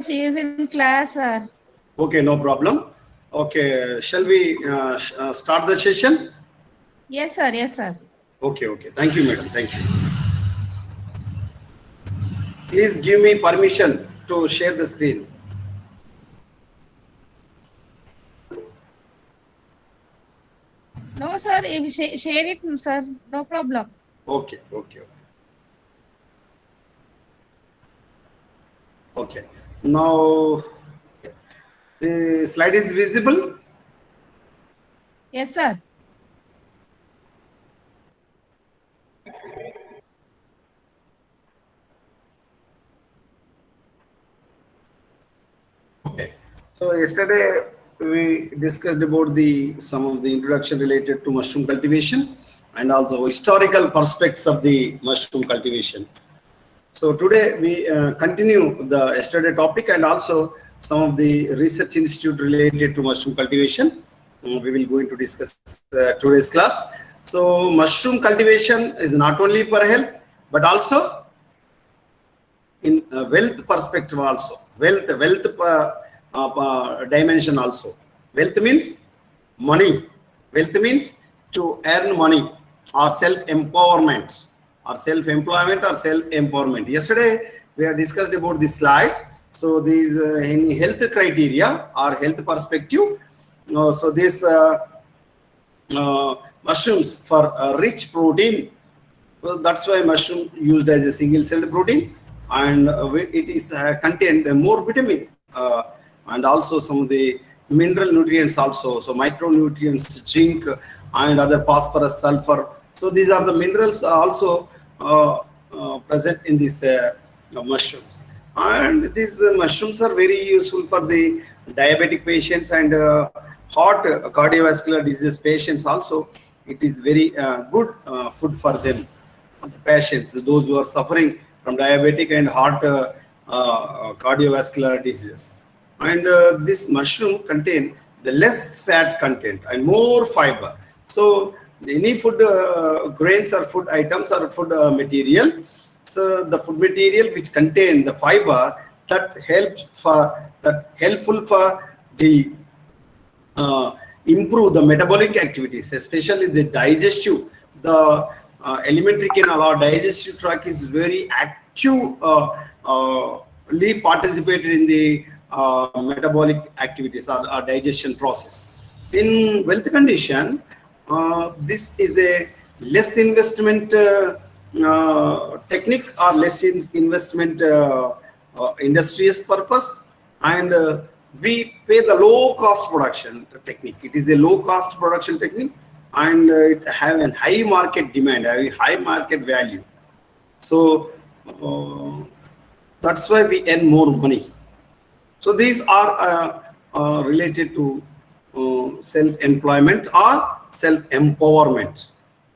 she is in class, sir. Okay, no problem. Okay, shall we start the session? Yes, sir. Yes, sir. Okay, okay. Thank you, madam. Thank you. Please give me permission to share the screen. No, sir. If share it, sir. No problem. Okay, okay, okay. Now the slide is visible. Yes, sir. Okay. So yesterday we discussed about some of the introduction related to mushroom cultivation and also historical perspectives of the mushroom cultivation. So today we continue the yesterday topic and also some of the research institute related to mushroom cultivation. We will going to discuss today's class. So mushroom cultivation is not only for health but also in wealth perspective also. Wealth dimension also. Wealth means money. Wealth means to earn money or self-empowerment or self-employment or self-empowerment. Yesterday we have discussed about this slide. So these in health criteria or health perspective. So this mushrooms for rich protein. Well, that's why mushroom used as a single-celled protein, and it is contained more vitamin and also some of the mineral nutrients also. So micronutrients, zinc, and other phosphorus, sulfur. So these are the minerals also present in these mushrooms. And these mushrooms are very useful for the diabetic patients and heart cardiovascular disease patients also. It is very good food for them, the patients, those who are suffering from diabetic and heart cardiovascular diseases. And this mushroom contain the less fat content and more fiber. So any food grains or food items or food material, so the food material which contain the fiber that helpful for the improve the metabolic activities, especially the digestive. The alimentary canal or digestive tract is very active, participated in the metabolic activities or digestion process. In wealth condition, this is a less investment technique or less investment industrious purpose, and we pay the low cost production technique. It is a low cost production technique, and it have a high market demand, a high market value. So that's why we earn more money. So these are related to self-employment or self-empowerment.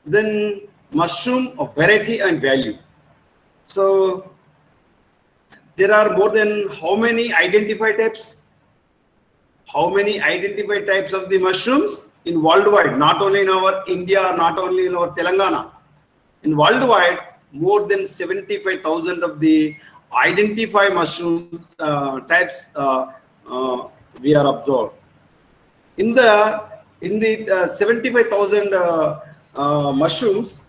Then mushroom of variety and value. So there are more than how many identified types? How many identified types of the mushrooms in worldwide? Not only in our India, not only in our Telangana. In worldwide, more than 75,000 of the identified mushroom types we are observed. In the 75,000 mushrooms,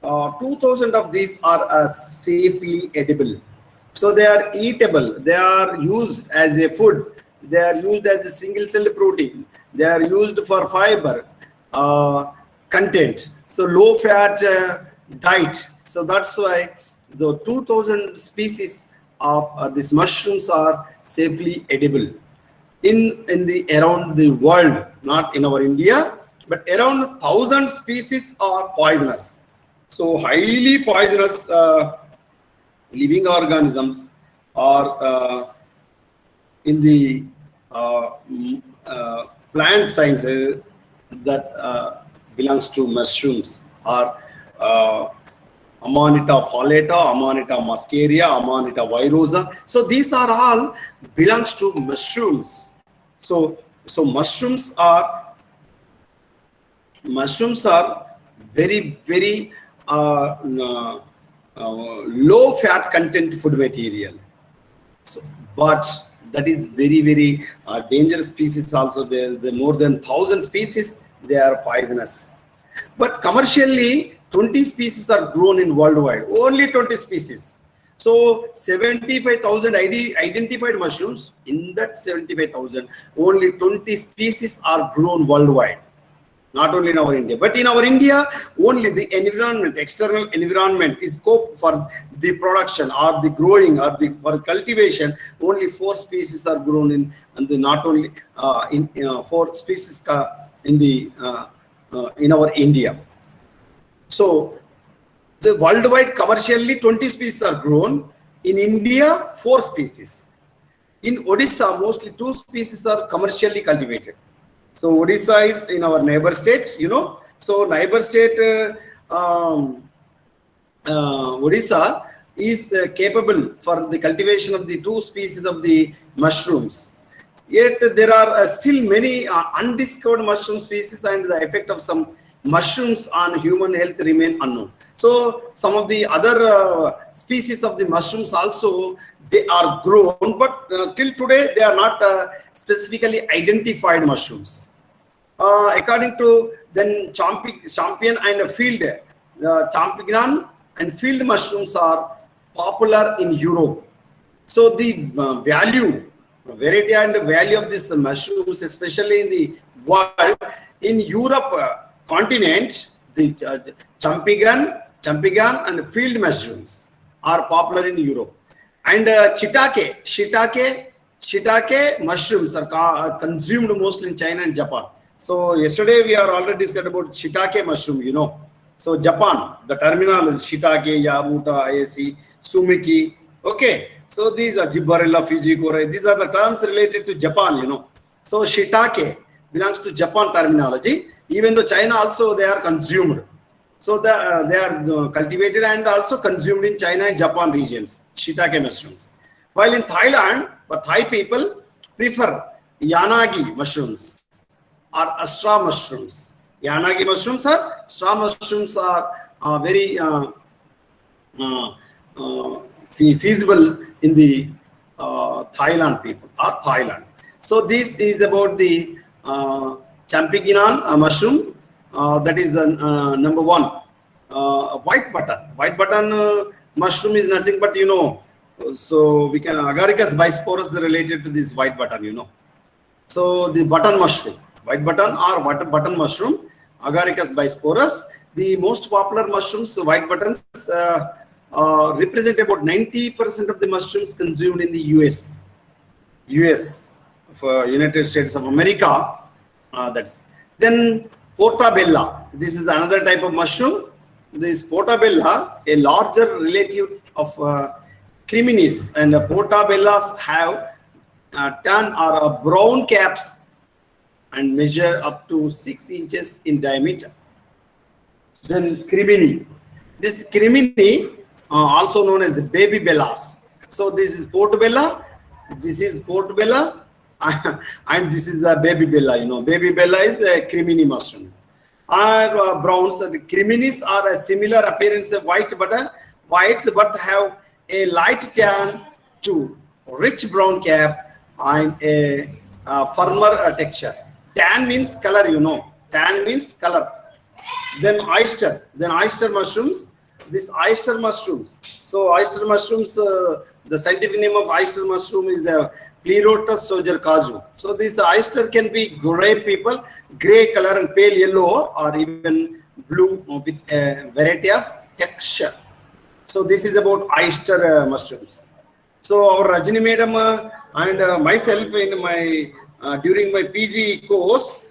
2,000 of these are safely edible. So they are eatable. They are used as a food. They are used as a single-celled protein. They are used for fiber content. So low-fat diet. So that's why the 2,000 species of these mushrooms are safely edible in the around the world, not in our India, but around 1,000 species are poisonous. So highly poisonous living organisms are in the plant sciences that belongs to mushrooms are Amanita fallata, Amanita muscaria, Amanita virosa. So these are all belongs to mushrooms. So mushrooms are very low fat content food material. So, but That is very dangerous species also. There more than 1,000 species. They are poisonous. But commercially, 20 species are grown in worldwide. Only 20 species. So 75,000 identified mushrooms. In that 75,000, only 20 species are grown worldwide. Not only in our India, but in our India, only the environment, external environment is scope for the production or the growing or the for cultivation. Only 4 species are grown in, and the not only 4 species in our India. So the worldwide commercially 20 species are grown. In India, 4 species. In Odisha, mostly 2 species are commercially cultivated. So Odisha is in our neighbor state, you know. So neighbor state Odisha is capable for the cultivation of the 2 species of the mushrooms. Yet there are still many undiscovered mushroom species, and the effect of some mushrooms on human health remain unknown. So some of the other species of the mushrooms also, they are grown, but till today they are not specifically identified mushrooms. According to then champion and field, champion and field mushrooms are popular in Europe. So the variety and value of these mushrooms, especially in the world, in Europe continent, the champion and field mushrooms are popular in Europe. And shiitake mushrooms are consumed mostly in China and Japan. So yesterday we are already discussed about shiitake mushroom, you know. So Japan, the terminology shiitake, yabuta, ayase, sumiki. Okay, so these are gibberella, fujikura. These are the terms related to Japan, you know. So shiitake belongs to Japan terminology. Even though China also they are consumed. So they are cultivated and also consumed in China and Japan regions, shiitake mushrooms. While in Thailand, Thai people prefer yanagi mushrooms or astra mushrooms. Yanagi mushrooms are, straw mushrooms are very feasible in the Thailand people or Thailand. So this is about the champion mushroom. That is number 1. White button. White button mushroom is nothing but, you know, so we can Agaricus bisporus related to this white button, you know. So the button mushroom, white button or button mushroom, Agaricus bisporus. The most popular mushrooms, white buttons, represent about 90% of the mushrooms consumed in the US, United States of America. That's then portabella. This is another type of mushroom. This portabella, a larger relative of criminis, and portabellas have tan or brown caps and measure up to 6 inches in diameter. Then crimini. This crimini, also known as baby bellas. So this is portabella, and this is a baby bella. You know, baby bella is the crimini mushroom. Are browns. The criminis are a similar appearance of whites, but have a light tan to rich brown cap and a firmer texture. Tan means color, you know. Tan means color. Then oyster mushrooms. These oyster mushrooms. So oyster mushrooms, the scientific name of oyster mushroom is Pleurotus sogerkaju. So this oyster can be gray color and pale yellow, or even blue with a variety of texture. So this is about oyster mushrooms. So our Rajini madam and myself in my during my PG course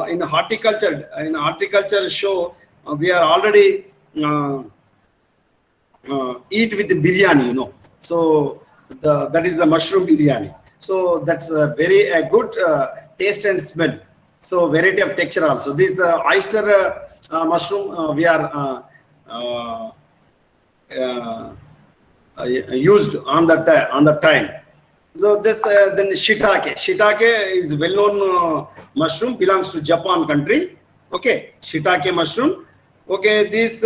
in horticulture show, we are already eat with the biryani, you know. So that is the mushroom biryani. So that's a very good taste and smell. So variety of texture also. This oyster mushroom we are used on that time. So this then shiitake. Shiitake is well-known mushroom, belongs to Japan country. Okay, shiitake mushroom. Okay, this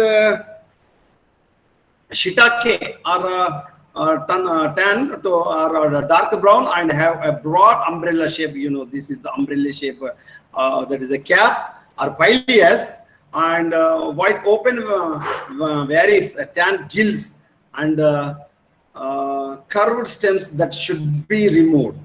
shiitake are tan to or dark brown and have a broad umbrella shape. This is the umbrella shape. That is a cap or pileus, and white open varies tan gills and curved stems that should be removed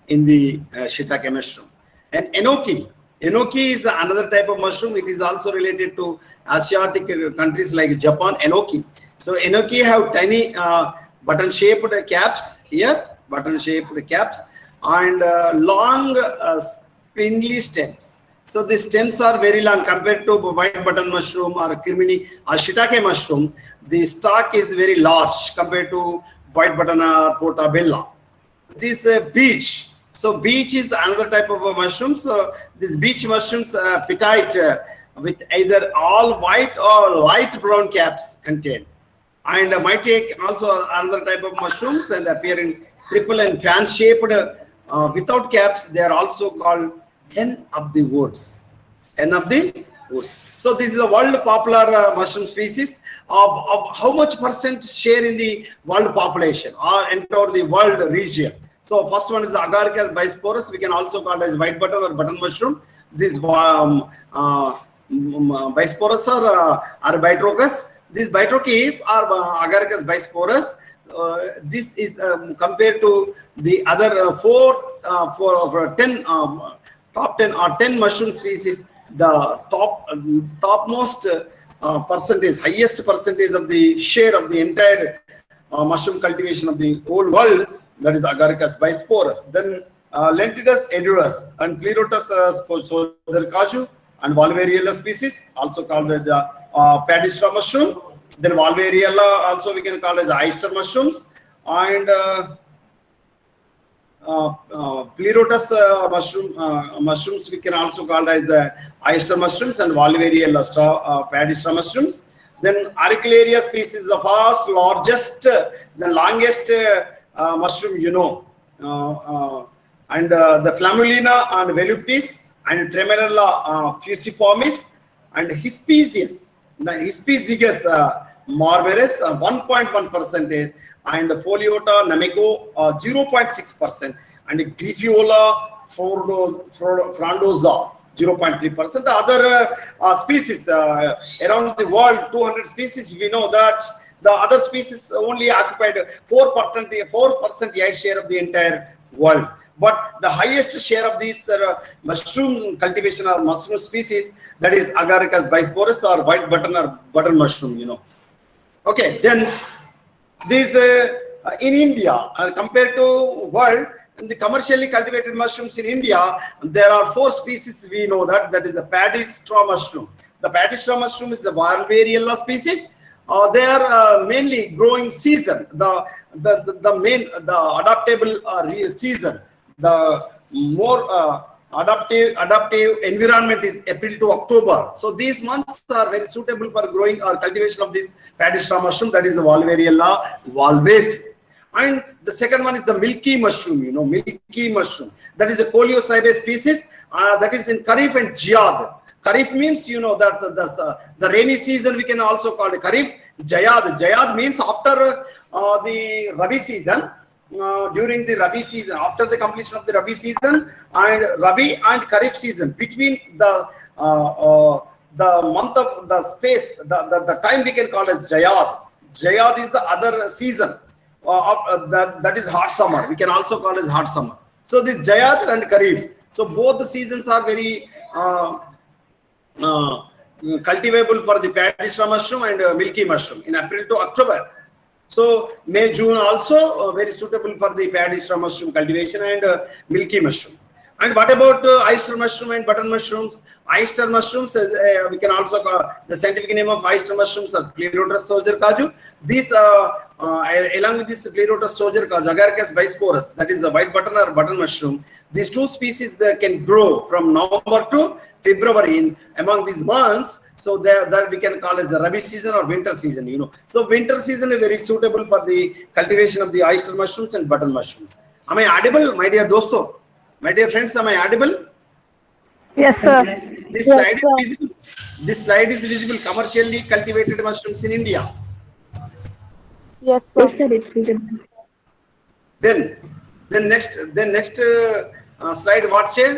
in the shiitake mushroom. And enoki. Enoki is another type of mushroom. It is also related to Asiatic countries like Japan. Enoki. So enoki have tiny button-shaped caps here, button-shaped caps, and long spindly stems. So the stems are very long compared to white button mushroom or kirmini or shiitake mushroom. The stalk is very large compared to white button or portabella. This beech. So beech is another type of mushroom. So these beech mushrooms petite with either all white or light brown caps contain. And might take also another type of mushrooms and appear in triple and fan shaped without caps. They are also called hen of the woods. Hen of the woods. So this is a world popular mushroom species of how much percent share in the world population or enter the world region. So first one is Agaricus bisporus. We can also call it as white button or button mushroom. This bisporus or bitrochus. This bitrochus or Agaricus bisporus. This is compared to the other top 10 or 10 mushroom species. The topmost percentage, highest percentage of the share of the entire mushroom cultivation of the whole world, that is Agaricus bisporus. Then Lentidus edulis and Pleurotus soderkaju and Valvariella species, also called the Padistra mushroom. Then Valvariella also we can call as oyster mushrooms, and Pleurotus mushrooms we can also call as the oyster mushrooms and Valvariella Padistra mushrooms. Then Auricularia species, the first, largest, the longest mushroom, and the Flammulina and Voluptis and Tremolella fusiformis and Hispicius, the Hispicius marveris 1.1%, and Foliota namico 0.6%, and Griffiola frondosa 0.3%. Other species around the world, 200 species, we know that the other species only occupied 4% yield share of the entire world. But the highest share of these mushroom cultivation or mushroom species, that is Agaricus bisporus or white button or button mushroom, Okay, then these in India, compared to world, in the commercially cultivated mushrooms in India, there are 4 species we know that is the paddy straw mushroom. The paddy straw mushroom is the Valvariella species. They are mainly growing season. The adaptable season. The more adaptive environment is April to October. So these months are very suitable for growing or cultivation of this paddy straw mushroom, that is the Valvariella valvaceae. And the second one is the milky mushroom, milky mushroom. That is a Coleocybe species that is in Kharif and Jayad. Kharif means, that the rainy season we can also call it Kharif. Jayad means after the Rabi season, during the Rabi season, after the completion of the Rabi season, and Rabi and Kharif season, between the month of the space, the time we can call as Jayad. Jayad is the other season. That is hot summer. We can also call it hot summer. So this Jayad and Kharif. So both the seasons are very cultivable for the paddy straw mushroom and milky mushroom in April to October. So May, June also very suitable for the paddy straw mushroom cultivation and milky mushroom. And what about oyster mushroom and button mushrooms? Oyster mushrooms, we can also call the scientific name of oyster mushrooms are Pleurotus soderkaju. These, along with this Pleurotus soderkaju, Agaricus bisporus, that is the white button or button mushroom. These 2 species that can grow from November to February among these months. So that we can call as the Rabi season or winter season, So winter season is very suitable for the cultivation of the oyster mushrooms and button mushrooms. Am I audible, my dear dosto? My dear friends, am I audible? Yes, sir. This slide is visible. This slide is visible. Commercially cultivated mushrooms in India. Yes, sir. Yes, sir, it's suitable. Then next slide. What say?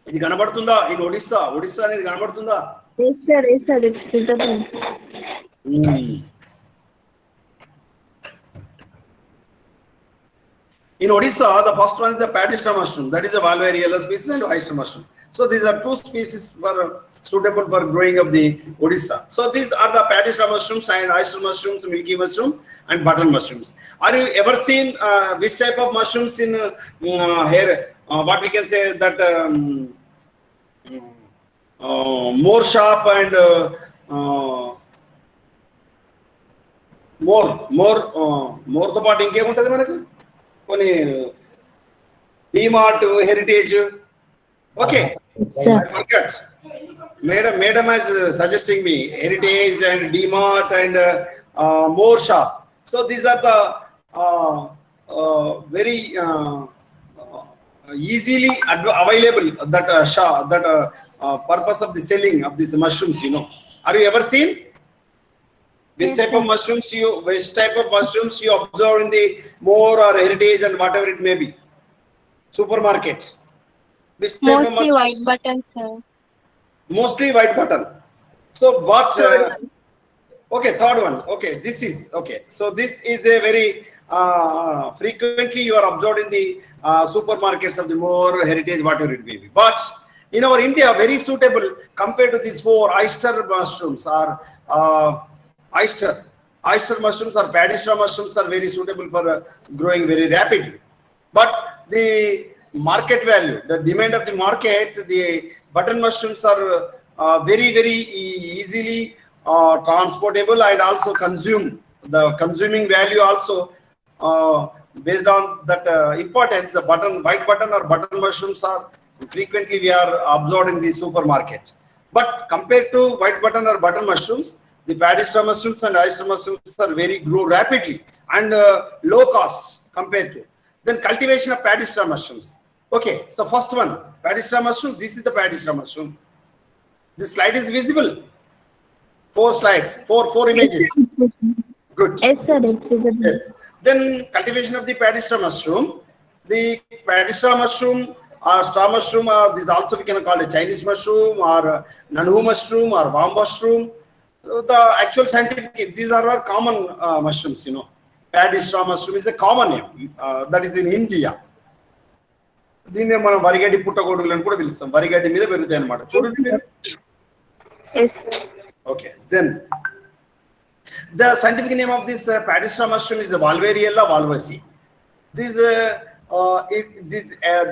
ఇది కనబడుతుందా? In Odisha అనేది కనబడుతుందా? Yes, sir, it's suitable. In Odisha, the first one is the Padistra mushroom, that is a Valvariella species, and oyster mushroom. So these are two species for suitable for growing of the Odisha. So these are the Padistra mushrooms and oyster mushrooms, milky mushroom, and button mushrooms. Are you ever seen which type of mushrooms in here? What we can say that more sharp and more తో పాటు ఇంకేముంటది మనకు కొన్ని DMart, heritage. Okay, Sir. I forgot. Madam is suggesting me heritage and DMart and more shop. So these are the very easily available that shop, that purpose of the selling of these mushrooms. You know, are you ever seen? Which type of mushrooms you observe in the more or heritage and whatever it may be supermarket? Which type of Mostly mushrooms? white button, sir. Mostly white button. So but okay, third one. Okay, this is okay. So this is a very frequently you are observed in the supermarkets of the more heritage, whatever it may be. But in our India, very suitable compared to these four oyster mushrooms are oyster mushrooms or Padistra mushrooms are very suitable for growing very rapidly. But the market value, the demand of the market, the button mushrooms are very easily transportable and also consumed. The consuming value also based on that importance, the white button or button mushrooms are frequently we are observed in the supermarket. But compared to white button or button mushrooms, the Padistra mushrooms and oyster mushrooms are grow rapidly and low cost compared to. Then cultivation of Padistra mushrooms. Okay, so first one, Padistra mushroom. This is the Padistra mushroom. This slide is visible. 4 slides, four images. Good. Yes, sir, it's suitable. Yes. Then cultivation of the Padistra mushroom. The Padistra mushroom or star mushroom, this also we can call a Chinese mushroom or Nanhu mushroom or Wam mushroom. The actual scientific, these are our common mushrooms, you know. Padistra mushroom is a common name that is in India. దీన్నే మనం వరిగడ్డి పుట్టగొడుగులు అని కూడా పిలుస్తాం. వరిగడ్డి మీద పెరుగుతాయి అన్నమాట. చూడండి మీరు. Yes. Okay, then the scientific name of this Padistra mushroom is the Valvariella valvaceae. This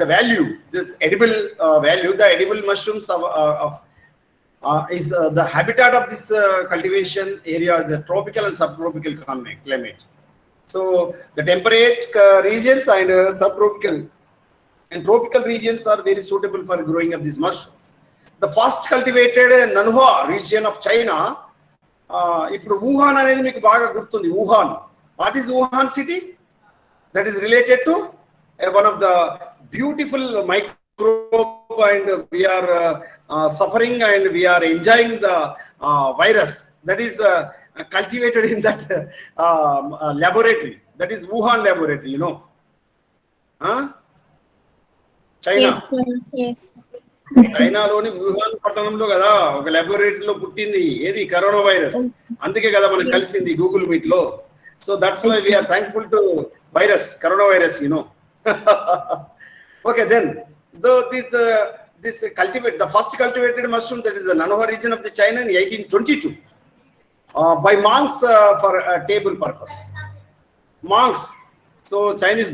the value, this edible value, the edible mushrooms is the habitat of this cultivation area, the tropical and subtropical climate. So the temperate regions and subtropical and tropical regions are very suitable for growing of these mushrooms. The first cultivated Nanhua region of China, ఇప్పుడు Wuhan అనేది మీకు బాగా గుర్తుంది. Wuhan, what is Wuhan city? That is related to one of the beautiful microbe, and we are suffering and we are enjoying the virus that is cultivated in that laboratory. That is Wuhan laboratory, you know. China. Yes, sir. Yes. చైనాలోని Wuhan పట్టణంలో కదా ఒక లాబొరేటరీలో పుట్టింది ఏది corona virus. అందుకే కదా మనకు కలిసింది గూగుల్ మీట్ లో. So that's why we are thankful to virus, corona virus, you know. Okay, then this the first cultivated mushroom, that is the Nanhua region of the China in 1822 by monks for table purpose. Monks, so Chinese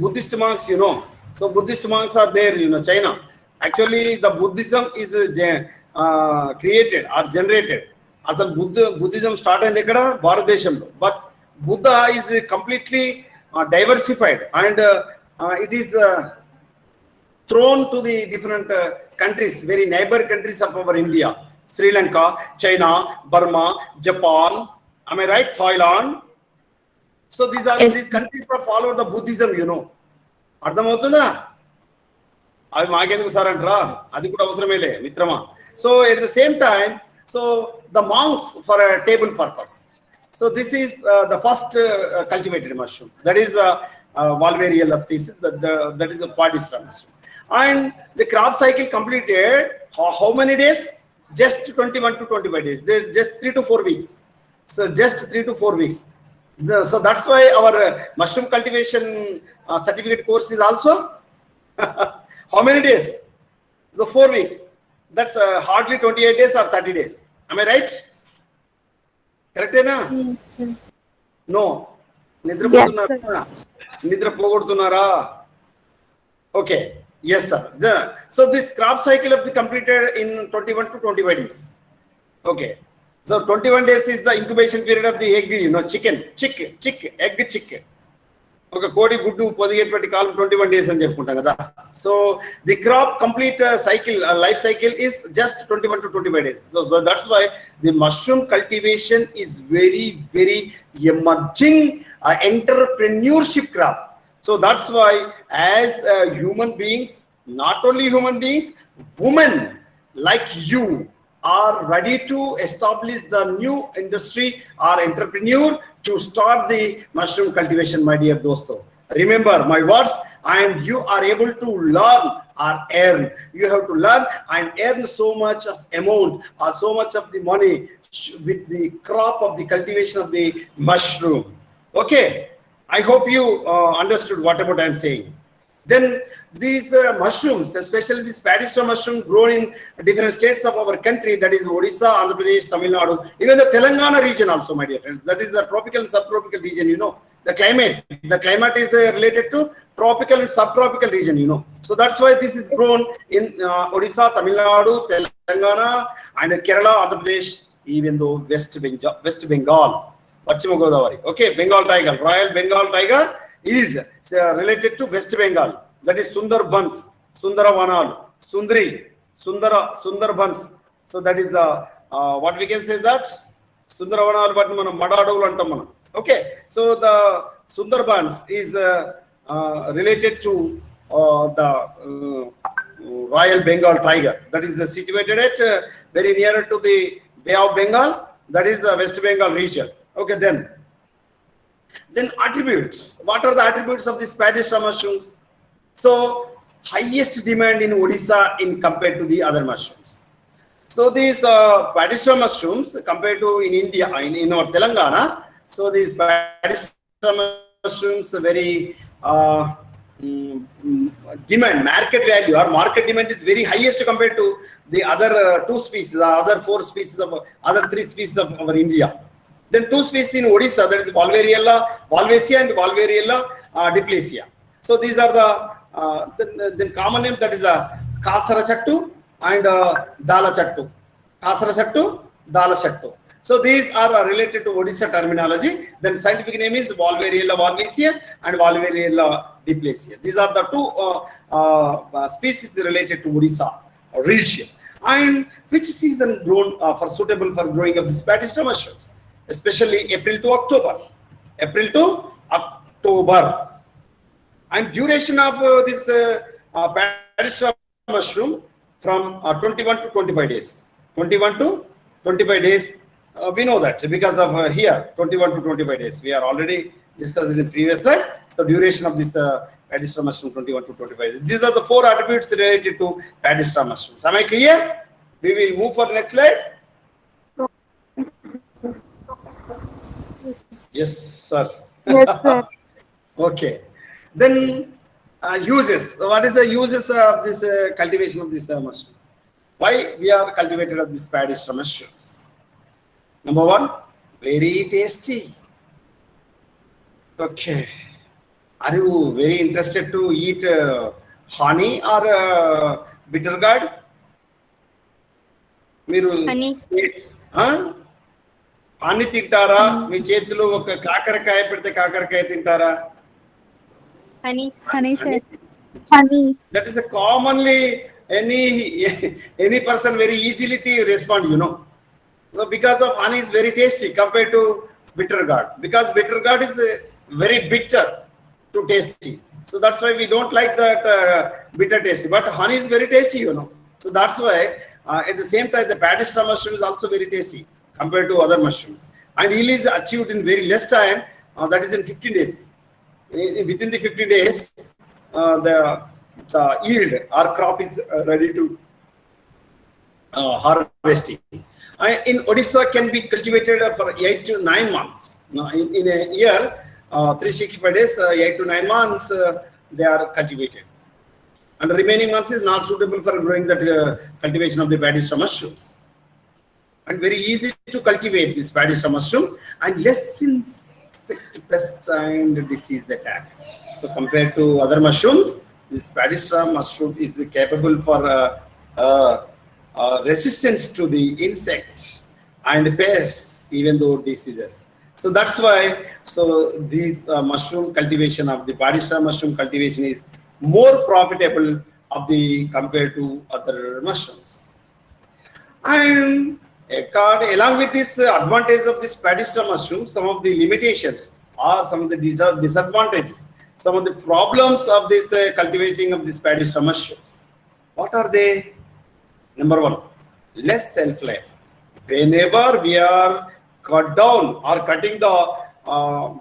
Buddhist monks, you know. So Buddhist monks are there, you know, China. Actually the Buddhism is created or generated. Asal Buddhism start ayindi ekkada Bharatadeshamlo, but Buddha is completely diversified and it is thrown to the different countries, very neighbor countries of our India: Sri Lanka, China, Burma, Japan, am I right, Thailand. So these countries are follow the Buddhism, you know. అర్థమవుతుందా? అవి మాకెందుకు sir అంటారా, అది కూడా అవసరమేలే మిత్రమా. So at the same time So the monks for a table purpose. So this is the first cultivated mushroom. That is Valvariella species. That is a Padistra mushroom. And the crop cycle completed how many days? Just 21 to 25 days. Just 3 to 4 weeks. So just 3 to 4 weeks. So that's why our mushroom cultivation certificate course is also how many days? The 4 weeks. That's hardly 28 days or 30 days. Am I right? Correct, na? Yes, sir. No. Nidra Yes, pogutunara? Nidra pogutunara? Okay. Yes, sir. So this crop cycle of the completed in 21 to 25 days. Okay. So 21 days is the incubation period of the egg, egg chick. Okay, కోడి గుడ్డు పొదిగేటువంటి కాలం 21 days అని చెప్పుకుంటాం కదా. So the crop complete cycle life cycle is just 21 to 25 days. So that's why the mushroom cultivation is very emerging entrepreneurship crop. So that's why as human beings, not only human beings, women like you are ready to establish the new industry or entrepreneur to start the mushroom cultivation, my dear dosto. Remember my words, and you are able to learn or earn. You have to learn and earn so much of amount or so much of the money with the crop of the cultivation of the mushroom. Okay, I hope you understood whatever I am saying. Then these mushrooms, especially this Padistra mushroom, grown in different states of our country, that is Odisha, Andhra Pradesh, Tamil Nadu, even the Telangana region also, my dear friends. That is the tropical and subtropical region, you know. The climate is related to tropical and subtropical region, you know. So that's why this is grown in Odisha, Tamil Nadu, Telangana, and Kerala, Andhra Pradesh, even though West Bengal, Pachima Godavari. Okay, Bengal tiger, Royal Bengal tiger is related to West Bengal. That is Sundarbans, Sundaravanal, Sundarbans. So that is the what we can say that Sundaravanal, but Madadu antam manam. Okay, so the Sundarbans is related to the Royal Bengal tiger. That is situated at very near to the Bay of Bengal. That is the West Bengal region. Okay, then attributes. What are the attributes of these Padistra mushrooms? So highest demand in Odisha in compared to the other mushrooms. So these Padistra mushrooms compared to in India, in our Telangana, so these Padistra mushrooms very demand, market value or market demand is very highest compared to the other two species, the other four species of other three species of our India. Then two species in Odisha, that is Valvariella valvaceae and Valvariella diplecia. So these are the common name, that is Kasara Chattu and Dala Chattu. Kasara Chattu, Dala Chattu. So these are related to Odisha terminology. Then scientific name is Valvariella valvaceae and Valvariella diplecia. These are the two species related to Odisha region. And which season grown for suitable for growing of these Padistra mushrooms? Especially April to October. And duration of this Padistra mushroom from 21 to 25 days. 21 to 25 days. We know that because of here 21 to 25 days. We are already discussed in the previous slide. So duration of this Padistra mushroom 21 to 25 days. These are the four attributes related to Padistra mushrooms. Am I clear? We will move for next slide. Yes, sir. Yes, sir. Okay. Then uses. So what is the uses of this cultivation of this mushroom? Why we are cultivated of these Padistra mushrooms? Number one, very tasty. Okay. Are you very interested to eat honey or bitter gourd? Miru. Honey. Honey తింటారా? మీ చేతిలో ఒక కాకరకాయ పెడితే కాకరకాయ తింటారా? Honey, sir. Honey. That is a commonly any person very easily to respond, you know. So because of honey is very tasty compared to bitter gourd. Because bitter gourd is very bitter to tasty. So that's why we don't like that bitter taste. But honey is very tasty, you know. So that's why At the same time, the padistra mushroom is also very tasty compared to other mushrooms. And yield is achieved in very less time, that is in 15 days. Within the 15 days, the yield or crop is ready to harvesting. In Odisha can be cultivated for 8 to 9 months. Now, in a year, 365 days, 8 to 9 months, they are cultivated. And the remaining months is not suitable for growing that cultivation of the padistra mushrooms. And very easy to cultivate this padistra mushroom and less insect, pest and disease attack. So compared to other mushrooms, this padistra mushroom is capable for resistance to the insects and pests, even though diseases. So that's why, so this mushroom cultivation of the padistra mushroom cultivation is more profitable of the compared to other mushrooms. And along with this advantage of this padistra mushroom, some of the limitations or some of the disadvantages, some of the problems of this cultivating of this padistra mushrooms. What are they? Number one, less shelf life. Whenever we are cut down or cutting the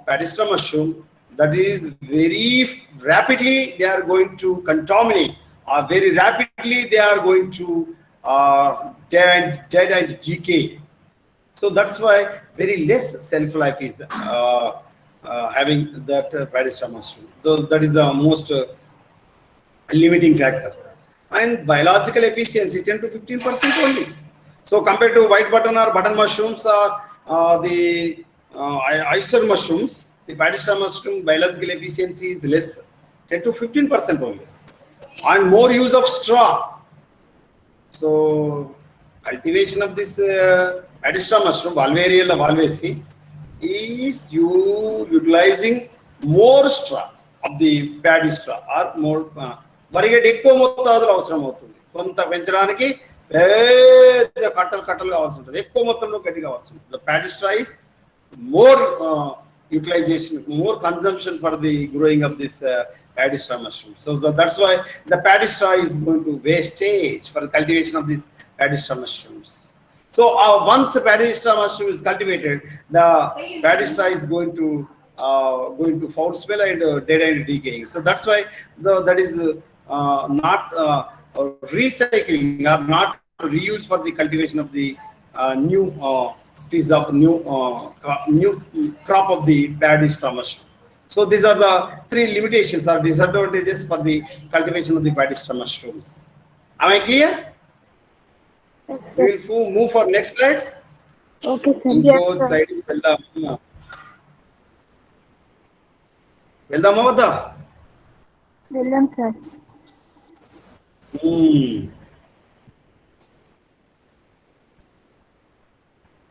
padistra mushroom, that is very rapidly they are going to contaminate, or very rapidly they are going to dead and decay. So that's why very less shelf life is having that padistra mushroom. That is the most limiting factor. And biological efficiency 10 to 15% only. So compared to white button or button mushrooms or the oyster mushrooms, the padistra mushroom biological efficiency is less, 10 to 15% only. And more use of straw. So cultivation of this padistra mushroom, Valeriella valvaceae, is utilizing more straw of the padistra or more వరిగడ్డి ఎక్కువ మోతాదులో అవసరం అవుతుంది. కొంత పెంచడానికి పెద్ద కట్టలు కావాల్సి ఉంటుంది, ఎక్కువ మొత్తంలో గడ్డి కావాల్సి ఉంటుంది. The padistra is more utilization, more consumption for the growing of this padistra mushroom. So that's why the padistra is going to wastage for cultivation of these padistra mushrooms. So once the padistra mushroom is cultivated, the padistra is going to foul smell and dead and decaying. So that's why that is not recycling or not reuse for the cultivation of the new species of new crop of the padistra mushroom. So these are the three limitations or disadvantages for the cultivation of the padistra mushrooms. Am I clear? We will move for next slide. Okay, sir. వెళ్దామా వద్దా? వెళ్దాం sir.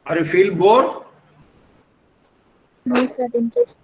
Are you feel bored? No, sir. Interest.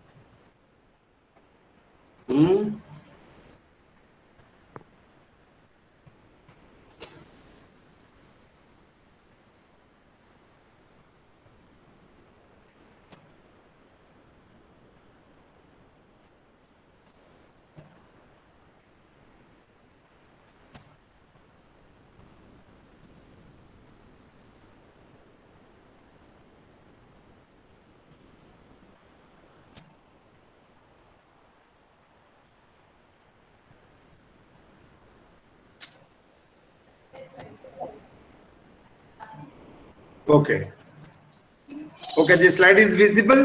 Okay. Okay, this slide is visible?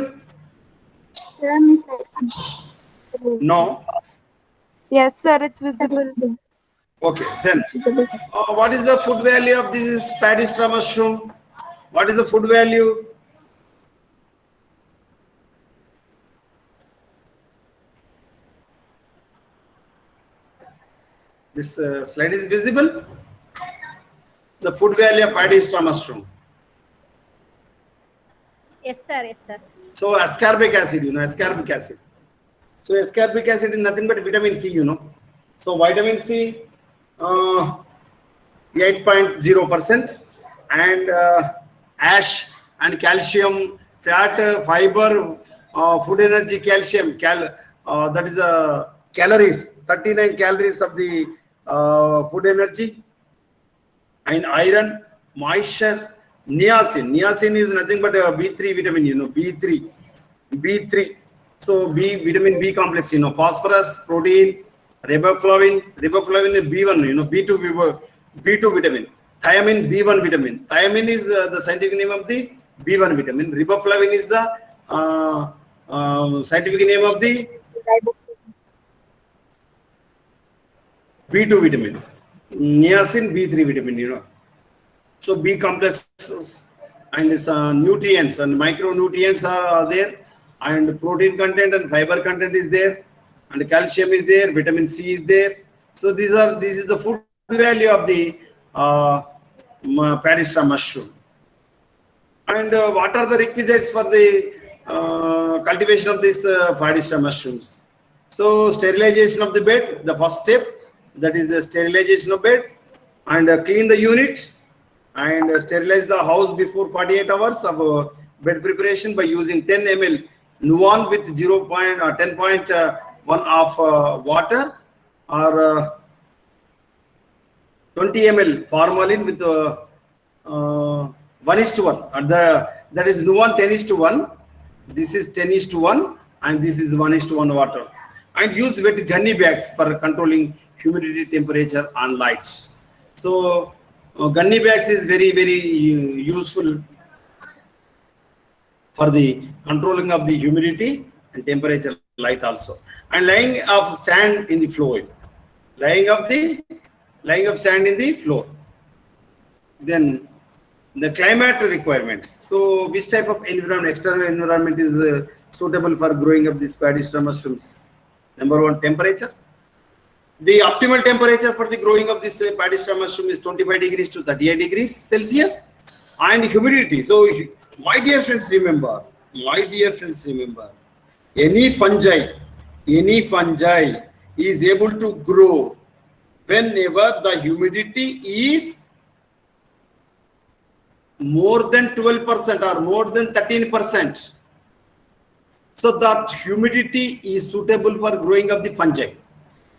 No? Yes, sir, it's visible. Okay, then what is the food value of this padistra mushroom? What is the food value? This slide is visible? The food value of padistra mushroom. Yes, sir. Yes, sir. So ascorbic acid, ascorbic acid. So ascorbic acid is nothing but vitamin C, So vitamin C, 8.0%, and ash and calcium, fat, fiber, food energy, calcium, that is calories, 39 calories of the food energy, and iron, moisture, niacin. Niacin is nothing but a B3 vitamin, B3. So vitamin B complex, phosphorus, protein, riboflavin. Riboflavin is B1, B2 vitamin. Thiamine, B1 vitamin. Thiamine is the scientific name of the B1 vitamin. Riboflavin is the scientific name of the B2 vitamin. Niacin, B3 vitamin, So B complexes and nutrients and micronutrients are there, and protein content and fiber content is there, and calcium is there, vitamin C is there. So this is the food value of the paddy straw mushroom. And what are the requisites for the cultivation of these paddy straw mushrooms? So sterilization of the bed, the first step, that is the sterilization of bed, and clean the unit, and sterilize the house before 48 hours of bed preparation by using 10 ml Nuan with 10.1 of water, or 20 ml formalin with 1:1. That is Nuan 10:1. This is 10:1, and this is 1:1 water. And use wet gunny bags for controlling humidity, temperature, and light. So gunny bags is very, very useful for the controlling of the humidity and temperature, light also. And laying of sand in the floor. Laying of sand in the floor. Then the climate requirements. So which type of environment, external environment is suitable for growing of these paddy straw mushrooms? Number one, temperature. The optimal temperature for the growing of this paddy straw mushroom is 25 degrees to 38 degrees Celsius, and humidity. So my dear friends, remember, any fungi is able to grow whenever the humidity is more than 12% or more than 13%. So that humidity is suitable for growing of the fungi.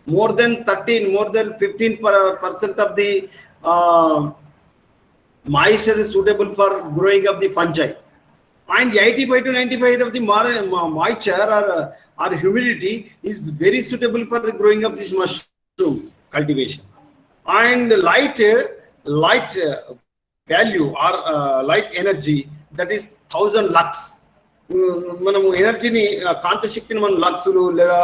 More than 13, more than 15% of the moisture is suitable for growing of the fungi. And 85 to 95 of the moisture or humidity is very suitable for the growing of this mushroom cultivation. And light value or light energy, that is 1000 lux. మనము ఎనర్జీని కాంతి శక్తిని మనం లక్స్లు లేదా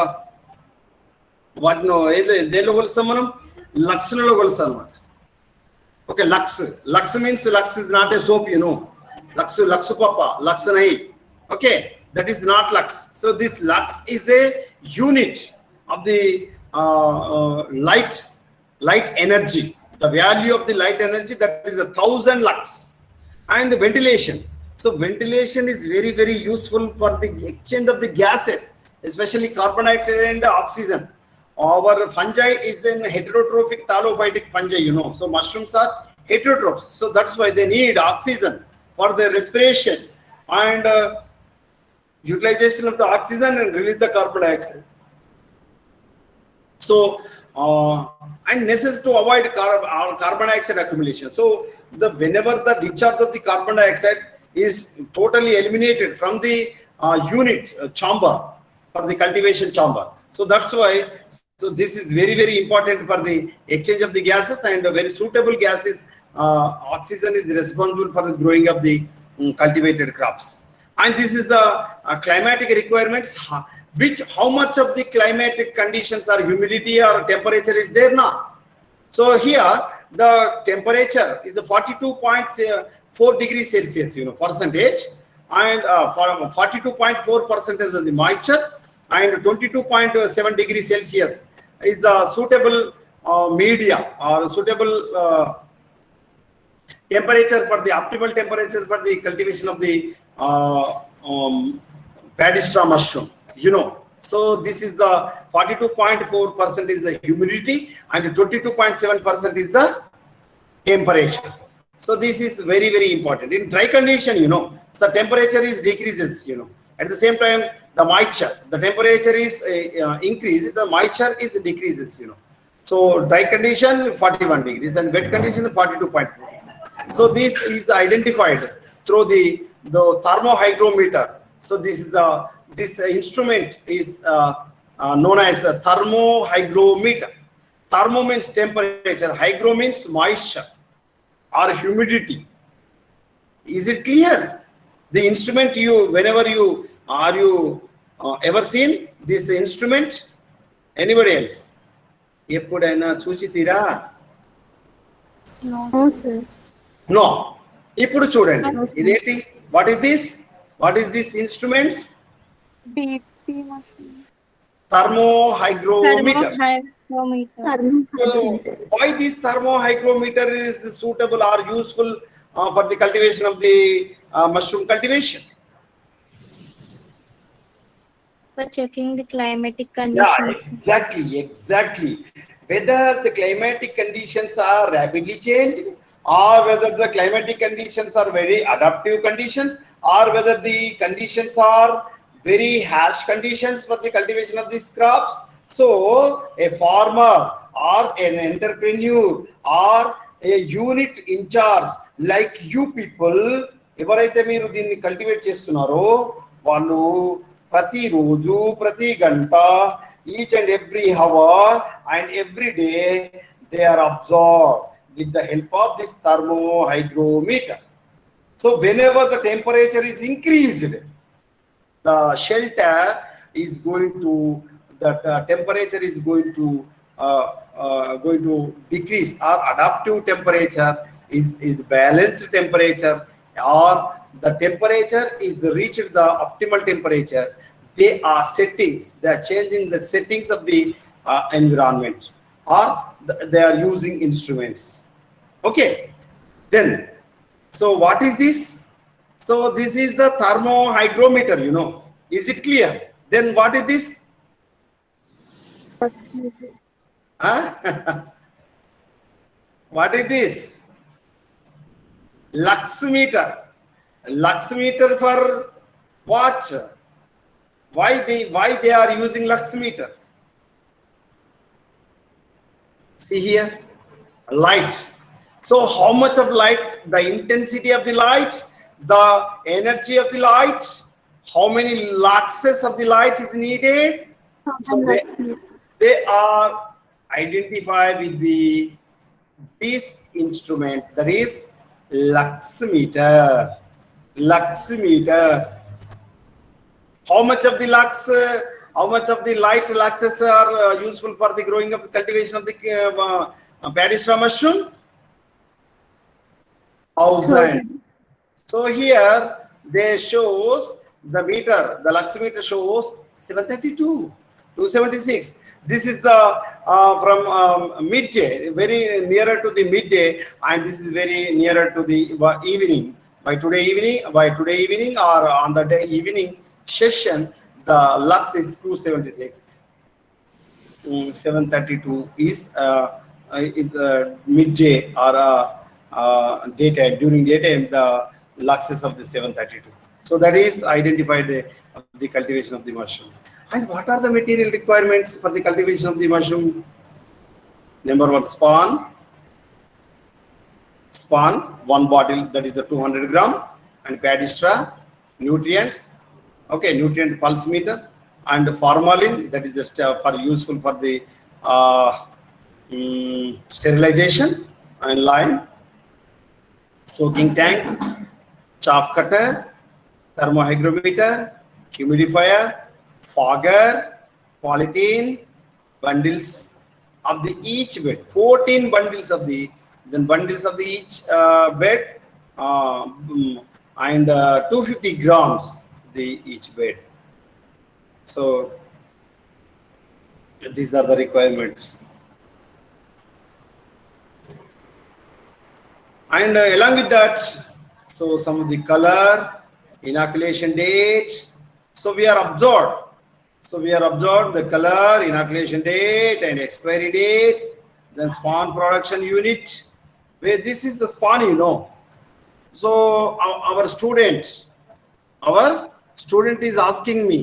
వాటిని దేనిలో కొలుస్తాం, మనం లక్స్లలో కొలుస్తాం అన్నమాట. Okay, lux means lux is not a soap, lux పప్ప, లక్స్ నై. Okay, that is not lux. So this lux is a unit of the light energy. The value of the light energy, that is 1000 lux. And the ventilation. So ventilation is very, very useful for the exchange of the gases, especially carbon dioxide and oxygen. Our fungi is an heterotrophic thallophytic fungi, So mushrooms are heterotrophs. So that's why they need oxygen for their respiration and utilization of the oxygen and release the carbon dioxide. So and necessary to avoid carbon dioxide accumulation. So whenever the discharge of the carbon dioxide is totally eliminated from the unit chamber, for the cultivation chamber. So that's why, so this is very, very important for the exchange of the gases, and a very suitable gas is oxygen is responsible for the growing of the cultivated crops. And this is the climatic requirements, how much of the climatic conditions or humidity or temperature is there now. So here the temperature is the 42.4 degrees Celsius, percentage, and 42.4% of the moisture, and 22.7 degrees Celsius is the suitable media or suitable temperature for the optimal temperature for the cultivation of the paddy straw mushroom, So this is the 42.4% is the humidity, and 22.7% is the temperature. So this is very, very important. In dry condition, the temperature is decreases, At the same time, the moisture, the temperature is increased, the moisture is decreases, So dry condition 41 degrees and wet condition 42.4. So this is identified through the thermohygrometer. So this instrument is known as a thermohygrometer. Thermo means temperature, hygro means moisture or humidity. Is it clear? The instrument whenever you ever seen this instrument? Anybody else? ఎప్పుడైనా చూచితీరా? No, sir. No. ఇప్పుడు చూడండి. ఇదేంటి? What is this? What is this instruments? BP machine. Thermohygrometer. Thermometer. So why this thermohygrometer is suitable or useful for the cultivation of the mushroom cultivation? For checking the climatic Yeah, conditions. exactly. Whether the climatic conditions are rapidly changing, or whether the climatic conditions are very adaptive conditions, or whether the conditions are very harsh conditions for the cultivation of these crops. So a farmer or an entrepreneur or a unit in charge like you people, ఎవరైతే మీరు దీన్ని cultivate చేస్తున్నారో వాళ్ళు ప్రతిరోజు ప్రతి గంట each and every hour and every day they are observed with the help of this thermohygrometer. So whenever the temperature is increased, the shelter is going to temperature is going to decrease, or adaptive temperature is balanced temperature, or the temperature is reached the optimal temperature. They are settings. They are changing the settings of the environment, or they are using instruments. Okay. Then, so what is this? So this is the thermohygrometer. Is it clear? Then what is this? Huh? What is this? Luxmeter. Luxmeter for what? Why they are using luxmeter? See here, light. So how much of light, the intensity of the light, the energy of the light, how many luxes of the light is needed? So they are identified with this instrument, that is luxmeter. Luxmeter. How much of the how much of the light luxes are useful for the growing of the cultivation of the paddy straw mushroom? 1000. So here they shows the meter, the luxmeter shows 732, 276. This is the from midday, very nearer to the midday, and this is very nearer to the evening. By today evening or on the day evening session, the lux is 276. 732 is midday or daytime. During daytime, the luxes of the 732. So that is identified the cultivation of the mushroom. And what are the material requirements for the cultivation of the mushroom? Number one, spawn, one bottle, that is the 200 gram, and paddy straw, nutrients, okay, nutrient pulse meter, and formalin, that is just for useful for the sterilization, and lime, soaking tank, chaff cutter, thermohygrometer, humidifier, fogger, polythene, bundles of the each bed, 14 bundles of the each bed, and 250 grams each bed. So these are the requirements. And along with that, so some of the color, inoculation date. So we are observed. The color, inoculation date, and expiry date. Then spawn production unit. Where this is the spawn, So our student is asking me,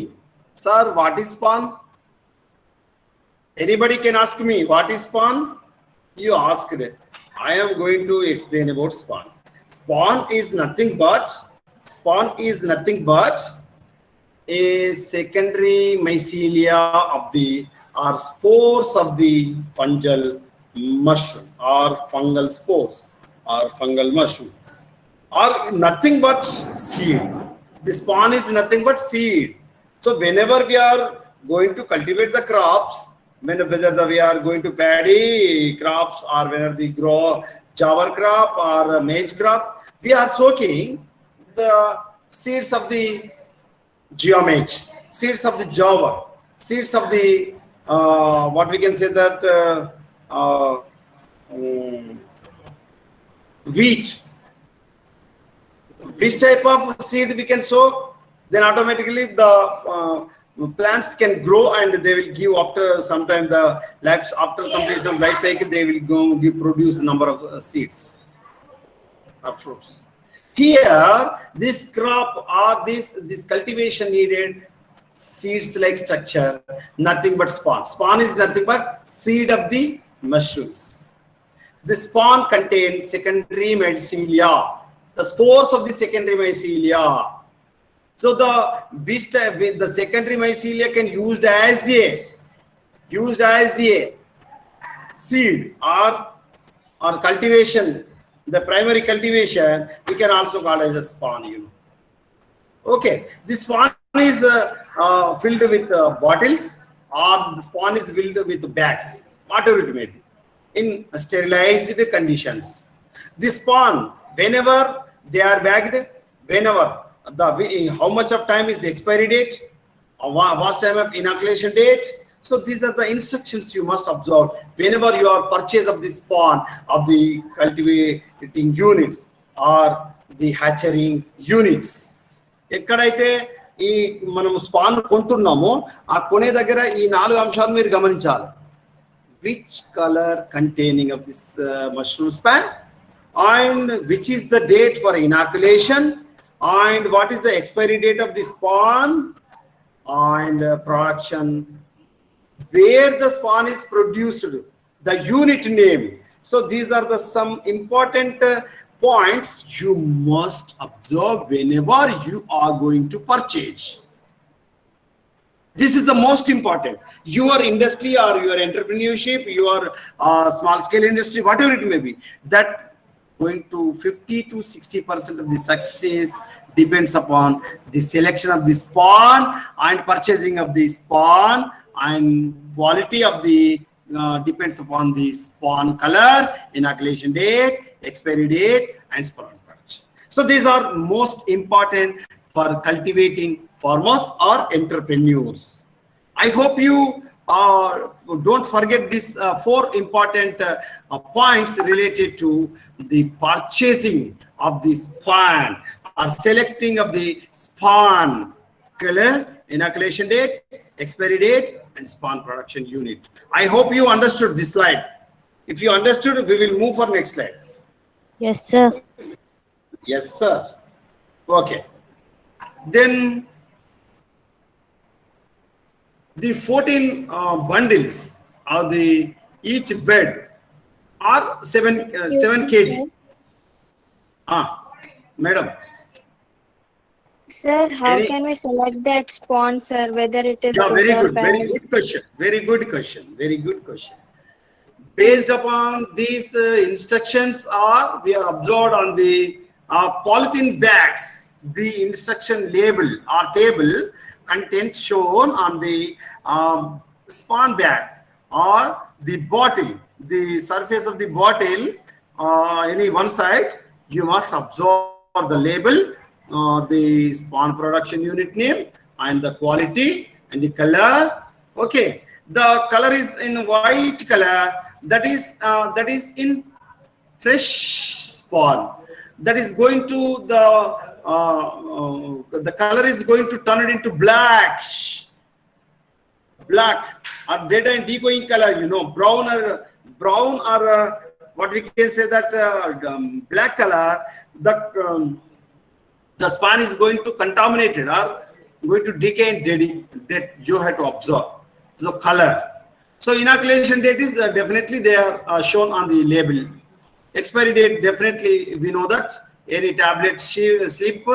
sir, what is spawn? Anybody can ask me, what is spawn? You asked. I am going to explain about spawn. Spawn is nothing but a secondary mycelia of the or spores of the fungal mushroom or fungal spores or fungal mushroom or nothing but seed. The spawn is nothing but seed. So whenever we are going to cultivate the crops, whether we are going to paddy crops or whether they grow jawar crop or maize crop, we are soaking the seeds of the geomage, seeds of the jawar, seeds of the what we can say that wheat. Which type of seed we can sow, then automatically the plants can grow and they will give after some time the life after completion of life cycle they will go give produce number of seeds or fruits. Here this crop or this cultivation needed seeds like structure, nothing but spawn. Spawn is nothing but seed of the mushrooms. The spawn contains secondary mycelia, the spores of the secondary mycelia. So the secondary mycelia can used as a seed or cultivation. The primary cultivation we can also call as a spawn. Okay, this spawn is filled with bottles or the spawn is filled with bags, whatever it may be, in sterilized conditions. This spawn, whenever they are bagged, whenever how much of time is the expiry date, or what time of inoculation date. So these are the instructions you must observe whenever you are purchase of the spawn of the cultivating units or the hatchery units. ఎక్కడైతే ఈ మనం span కొంటున్నామో ఆ కొనే దగ్గర ఈ 4 అంశాలు మీరు గమనించాలి. Which color containing of this mushroom span, and which is the date for inoculation, and what is the expiry date of the spawn, and production, where the spawn is produced, the unit name. So these are the some important points you must observe whenever you are going to purchase. This is the most important. Your industry or your entrepreneurship, your small scale industry, whatever it may be, that going to 50 to 60% of the success depends upon the selection of the spawn and purchasing of the spawn, and quality of the depends upon the spawn color, inoculation date, expiry date, and spawn production. So these are most important for cultivating farmers or entrepreneurs. I hope you don't forget these 4 important points related to the purchasing of the spawn or selecting of the spawn color, inoculation date, expiry date, and spawn production unit. I hope you understood this slide. If you understood, we will move for next slide. Yes, sir. Yes, sir. Okay. Then the 14 bundles of the each bed are 7 kg. Madam. Sir, how can we select that spawn, sir? Whether it is Yeah, very good or good. bad? Very good question. Very good question. Very good question. Based upon these instructions, we are observed on the polythene bags, the instruction label or table content shown on the spawn bag or the bottle, the surface of the bottle, any one side, you must observe the label, the spawn production unit name, and the quality and the color. Okay, the color is in white color. That is in fresh spawn. That is going to the color is going to turn it into black or dead and decoying color. Brown or what we can say that black color. The spawn is going to contaminated or going to decay and dead. That you have to observe. So color. So inoculation date is definitely they are shown on the label. Expiry date, definitely we know that any tablet slip,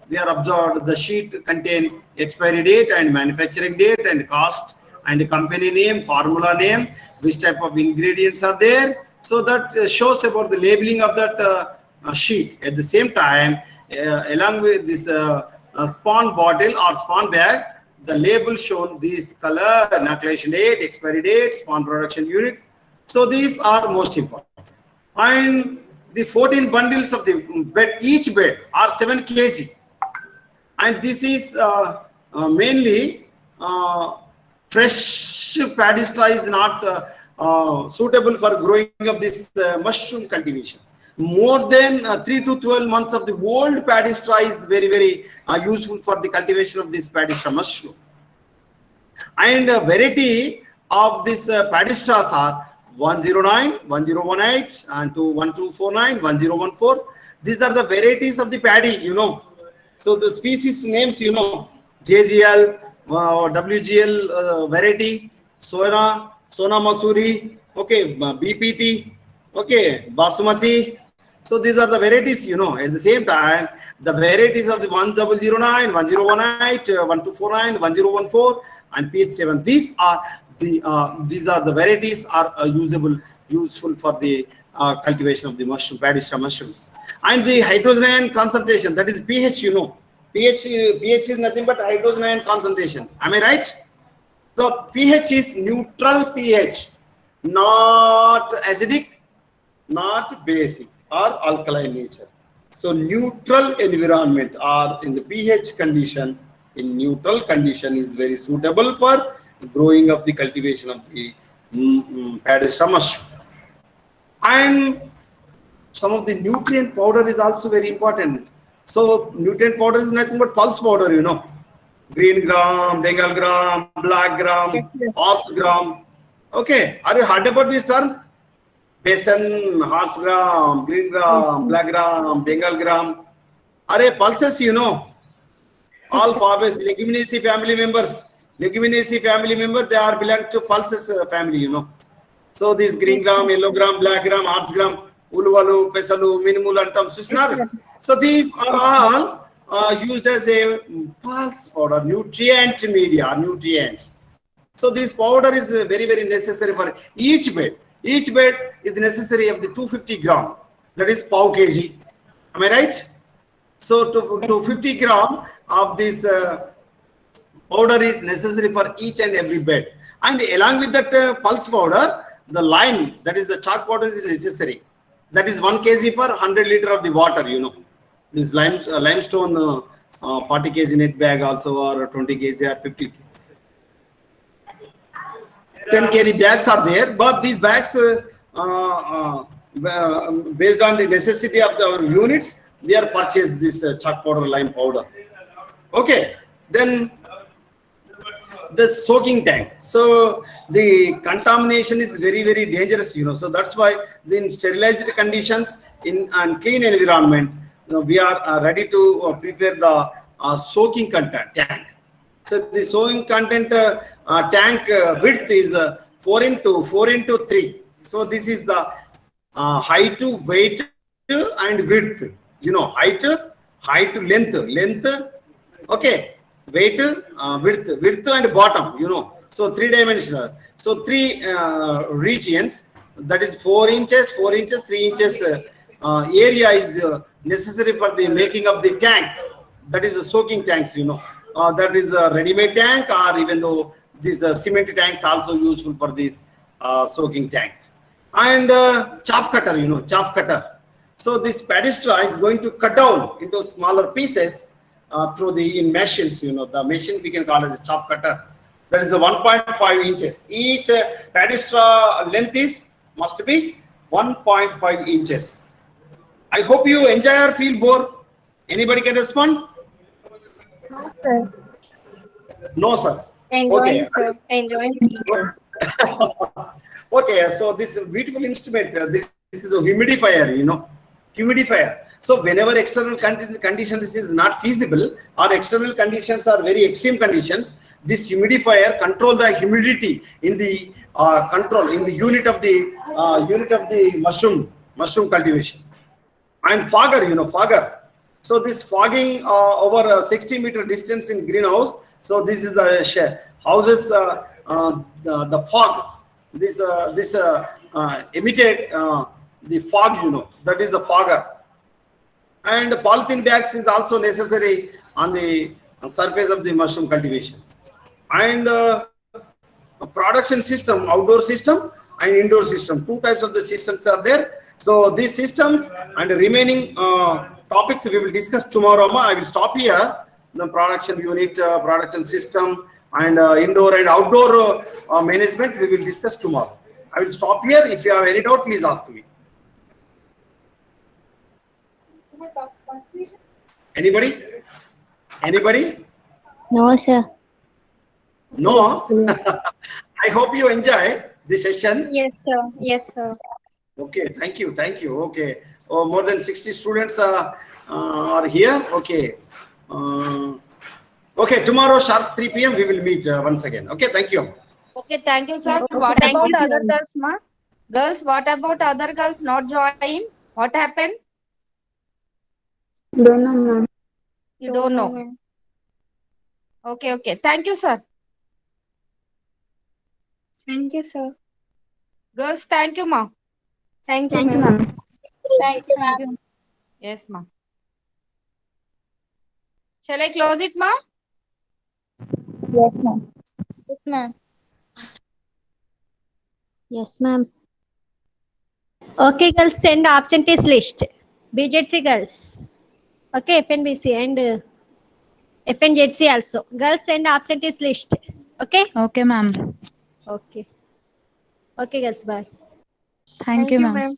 we are observed the sheet contain expiry date and manufacturing date and cost and the company name, formula name, which type of ingredients are there. So that shows about the labeling of that sheet. At the same time, along with this spawn bottle or spawn bag, the label shown this color, inoculation date, expiry date, spawn production unit. So these are most important. And the 14 bundles of the bed, each bed are 7 kg. And this is mainly fresh paddy straw is not suitable for growing of this mushroom cultivation. More than 3 to 12 months of the old paddy straw is very useful for the cultivation of this paddy straw mushroom. And variety of this paddy straws are 109, 1018 and 1249, 1014. These are the varieties of the paddy, you know. So the species names, you know, JGL, WGL variety, Sona Masuri, okay, BPT, okay, Basmati. So these are the varieties, you know. At the same time, the varieties of the 1009, 1018, 1249, 1014, and PH7. These are the varieties are useful for the cultivation of the mushroom, paddy straw mushrooms. And the hydrogen ion concentration, that is pH, you know. pH is nothing but hydrogen ion concentration. Am I right? The pH is neutral pH, not acidic, not basic or alkaline nature. So neutral environment or in the pH condition, in neutral condition is very suitable for growing of the cultivation of the paddy straw mushroom. And some of the nutrient powder is also very important. So nutrient powder is nothing but pulse powder, you know. Green gram, Bengal gram, black gram, horse gram. Okay, are you heard about this term? Besan, horse gram, green gram, black gram, Bengal gram. Are pulses, you know. All Forbes Leguminosae family members. Leguminaceae family member, they are belong to pulses family, you know. So this green gram, yellow gram, black gram, horse gram, uluvalu, pesalu, minimul and susnar. So these are all used as a pulse powder, nutrient media, nutrients. So this powder is very necessary for each bed. Each bed is necessary of the 250 gram. That is pav kg. Am I right? So to 50 gram of this powder is necessary for each and every bed. And along with that pulse powder, the lime, that is the chalk powder is necessary. That is 1 kg per 100 liter of the water, you know. This limestone 40 kg net bag also, or 20 kg or 50 10 kg bags are there, but these bags based on the necessity of the units, we are purchased this chalk powder, lime powder. Okay, then the soaking tank. So the contamination is very dangerous, you know. So that's why in sterilized conditions in and clean environment, you know, we are ready to prepare the soaking content tank. So the soaking content tank width is 4 into 3. So this is the height, weight, and width. You know, height, length. Okay. Weight, width and bottom, you know. So 3-dimensional. So 3 regions, that is 4 inches, 3 inches area is necessary for the making of the tanks. That is the soaking tanks, you know. That is a ready-made tank, or even though these cement tanks also useful for this soaking tank. And chaff cutter, you know, chaff cutter. So this paddy straw is going to cut down into smaller pieces through the in machines, you know. The machine we can call it a chaff cutter. That is a 1.5 inches. Each paddy straw length is must be 1.5 inches. I hope you enjoy or feel bored. Anybody can respond? No, sir. No, sir. Enjoying, Okay. sir. Enjoying, sir. Okay, so this beautiful instrument, this is a humidifier, you know, humidifier. So whenever external conditions is not feasible or external conditions are very extreme conditions, this humidifier control the humidity in the unit of the mushroom cultivation. And fogger, fogger. So this fogging over a 60-meter distance in greenhouse. So this is the houses, the fog. This emitted the fog, that is the fogger. And polythene bags is also necessary on the surface of the mushroom cultivation. And a production system, outdoor system and indoor system. Two types of the systems are there. So these systems and the remaining topics we will discuss tomorrow. I will stop here. The production unit, production system, and indoor and outdoor management we will discuss tomorrow. I will stop here. If you have any doubt, please ask me. Anybody? Anybody? No, sir. No. I hope you enjoy the session. Yes, sir. Yes, sir. Okay, thank you, thank you. Okay, more than 60 students are here. Okay, okay. Tomorrow sharp 3 p.m. we will meet once again. Okay, thank you. Okay, thank you, sir. Okay, What thank about you, other sir. girls, ma? Girls, what about other girls not join? What happened? Don't know, ma'am. You don't know. ma'am. Okay, okay. Thank you, sir. Thank you, sir. Girls, thank you, ma. Thank you, Thank you, ma'am. ma'am. Thank you, ma'am. Yes, ma. Shall I close it, ma? Yes, ma'am. Yes, ma'am. Yes, ma'am. Okay, girls, send absentees list. BJC girls. Okay, FNBC and FNJC also. Girls, send absentees list. Okay? Okay, ma'am. Okay. Okay, girls, bye. Thank you, ma'am. ma'am.